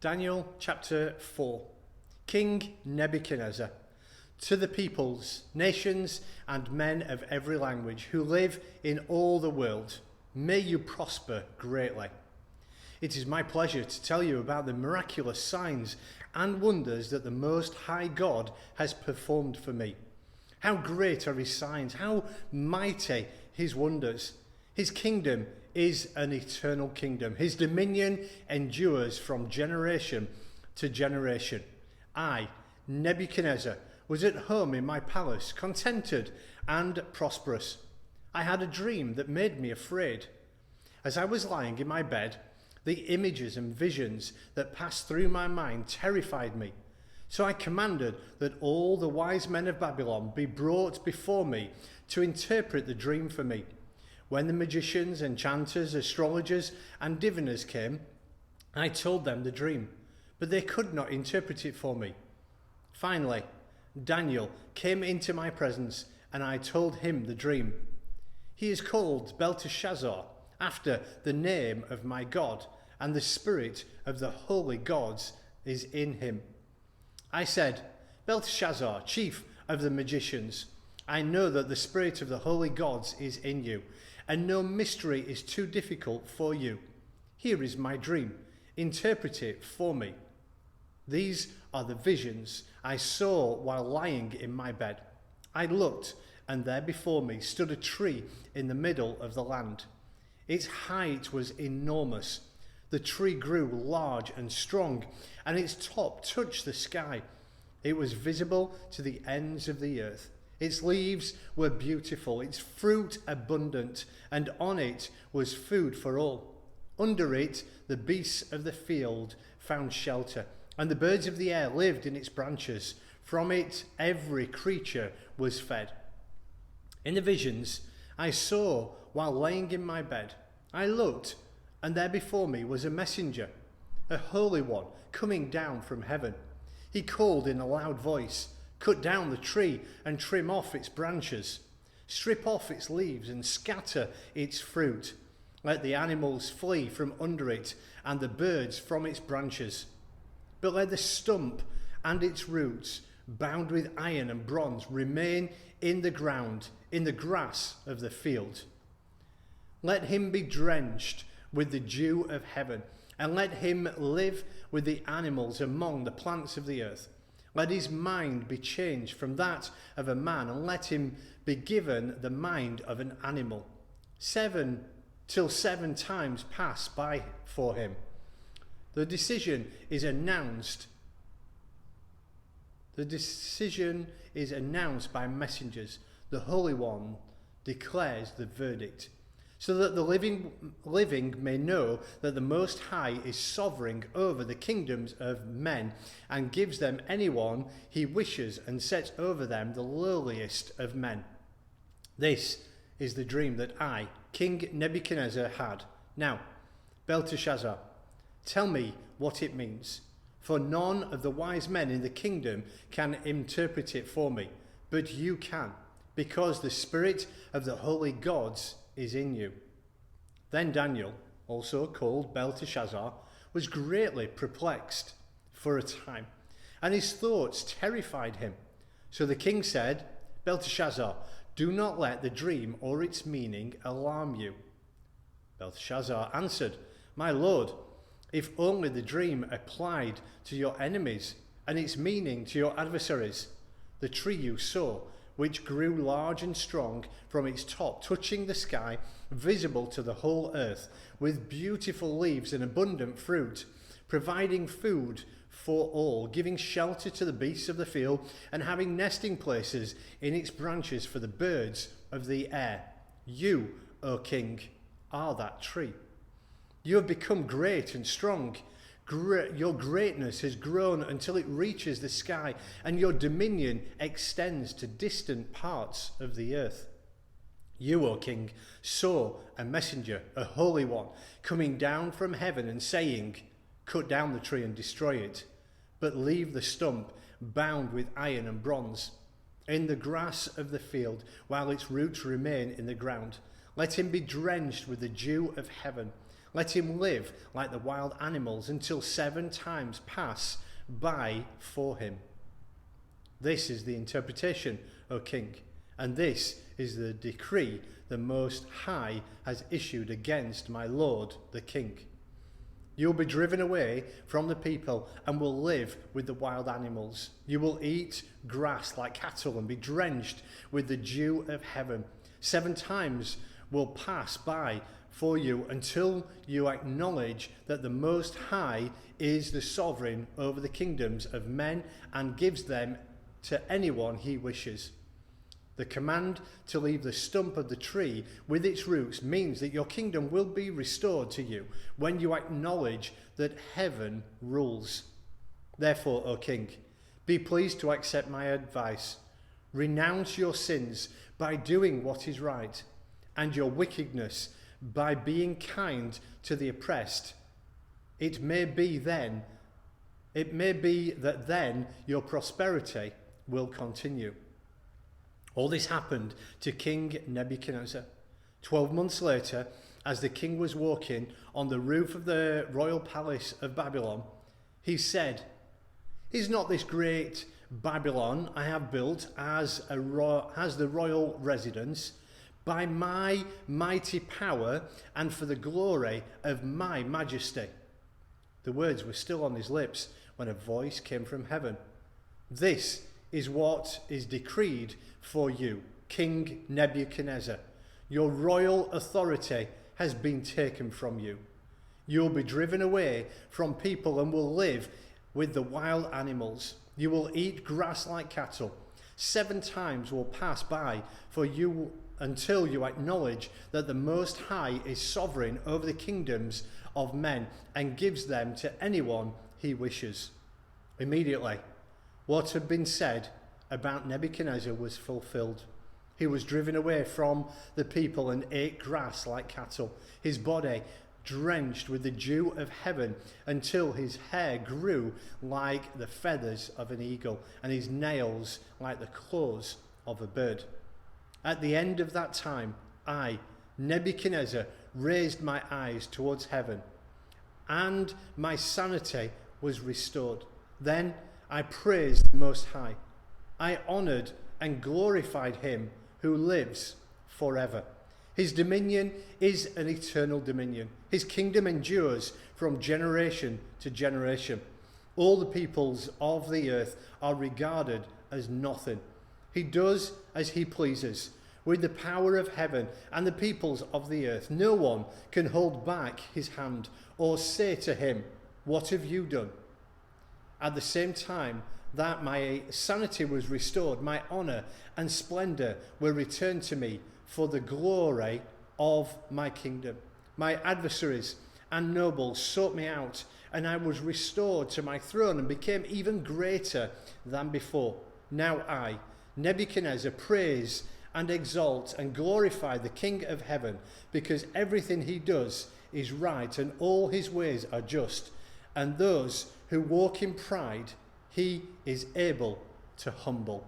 Daniel chapter 4. King Nebuchadnezzar, to the peoples, nations, and men of every language who live in all the world, may you prosper greatly. It is my pleasure to tell you about the miraculous signs and wonders that the Most High God has performed for me. How great are his signs, how mighty his wonders. His kingdom is an eternal kingdom. His dominion endures from generation to generation. I, Nebuchadnezzar, was at home in my palace, contented and prosperous. I had a dream that made me afraid. As I was lying in my bed, the images and visions that passed through my mind terrified me. So I commanded that all the wise men of Babylon be brought before me to interpret the dream for me. When the magicians, enchanters, astrologers, and diviners came, I told them the dream, but they could not interpret it for me. Finally, Daniel came into my presence, and I told him the dream. He is called Belteshazzar, after the name of my God, and the spirit of the holy gods is in him. I said, Belteshazzar, chief of the magicians, I know that the spirit of the holy gods is in you, and no mystery is too difficult for you. Here is my dream. Interpret it for me. These are the visions I saw while lying in my bed. I looked, and there before me stood a tree in the middle of the land. Its height was enormous. The tree grew large and strong, and its top touched the sky. It was visible to the ends of the earth. Its leaves were beautiful, its fruit abundant, and on it was food for all. Under it, the beasts of the field found shelter, and the birds of the air lived in its branches. From it, every creature was fed. In the visions I saw while laying in my bed, I looked, and there before me was a messenger, a holy one, coming down from heaven. He called in a loud voice, Cut down the tree and trim off its branches. Strip off its leaves and scatter its fruit. Let the animals flee from under it and the birds from its branches. But let the stump and its roots, bound with iron and bronze, remain in the ground, in the grass of the field. Let him be drenched with the dew of heaven, and let him live with the animals among the plants of the earth. Let his mind be changed from that of a man, and let him be given the mind of an animal. 7 times pass by for him. The decision is announced. The decision is announced by messengers. The Holy One declares the verdict, so that the living may know that the Most High is sovereign over the kingdoms of men, and gives them anyone he wishes, and sets over them the lowliest of men. This is the dream that I, King Nebuchadnezzar, had. Now, Belteshazzar, tell me what it means, for none of the wise men in the kingdom can interpret it for me, but you can, because the spirit of the holy gods is in you. Then Daniel, also called Belteshazzar, was greatly perplexed for a time, and his thoughts terrified him. So the king said, Belteshazzar, do not let the dream or its meaning alarm you. Belteshazzar answered, My lord, if only the dream applied to your enemies, and its meaning to your adversaries. The tree you saw, which grew large and strong from its top, touching the sky, visible to the whole earth, with beautiful leaves and abundant fruit, providing food for all, giving shelter to the beasts of the field, and having nesting places in its branches for the birds of the air. You, O king, are that tree. You have become great and strong. Your greatness has grown until it reaches the sky, and your dominion extends to distant parts of the earth. You, O king, saw a messenger, a holy one, coming down from heaven and saying, Cut down the tree and destroy it, but leave the stump bound with iron and bronze in the grass of the field, while its roots remain in the ground. Let him be drenched with the dew of heaven. Let him live like the wild animals until 7 times pass by for him. This is the interpretation, O king, and this is the decree the Most High has issued against my lord the king. You will be driven away from the people and will live with the wild animals. You will eat grass like cattle and be drenched with the dew of heaven. 7 times will pass by for you until you acknowledge that the Most High is the sovereign over the kingdoms of men and gives them to anyone he wishes. The command to leave the stump of the tree with its roots means that your kingdom will be restored to you when you acknowledge that heaven rules. Therefore, O king, be pleased to accept my advice. Renounce your sins by doing what is right, and your wickedness by being kind to the oppressed. It may be that then your prosperity will continue. All this happened to King Nebuchadnezzar. 12 months later, as the king was walking on the roof of the royal palace of Babylon, he said, "Is not this great Babylon I have built as the royal residence by my mighty power and for the glory of my majesty?" The words were still on his lips when a voice came from heaven. "This is what is decreed for you, King Nebuchadnezzar. Your royal authority has been taken from you. You will be driven away from people and will live with the wild animals. You will eat grass like cattle. 7 times will pass by for you until you acknowledge that the Most High is sovereign over the kingdoms of men and gives them to anyone he wishes." Immediately, what had been said about Nebuchadnezzar was fulfilled. He was driven away from the people and ate grass like cattle, his body drenched with the dew of heaven until his hair grew like the feathers of an eagle and his nails like the claws of a bird. At the end of that time, I, Nebuchadnezzar, raised my eyes towards heaven, and my sanity was restored. Then I praised the Most High. I honoured and glorified him who lives forever. His dominion is an eternal dominion. His kingdom endures from generation to generation. All the peoples of the earth are regarded as nothing. He does as he pleases with the power of heaven and the peoples of the earth. No one can hold back his hand or say to him, "What have you done?" At the same time that my sanity was restored, my honour and splendour were returned to me for the glory of my kingdom. My adversaries and nobles sought me out, and I was restored to my throne and became even greater than before. Now I, Nebuchadnezzar, praise and exalt and glorify the King of heaven, because everything he does is right and all his ways are just, and those who walk in pride he is able to humble.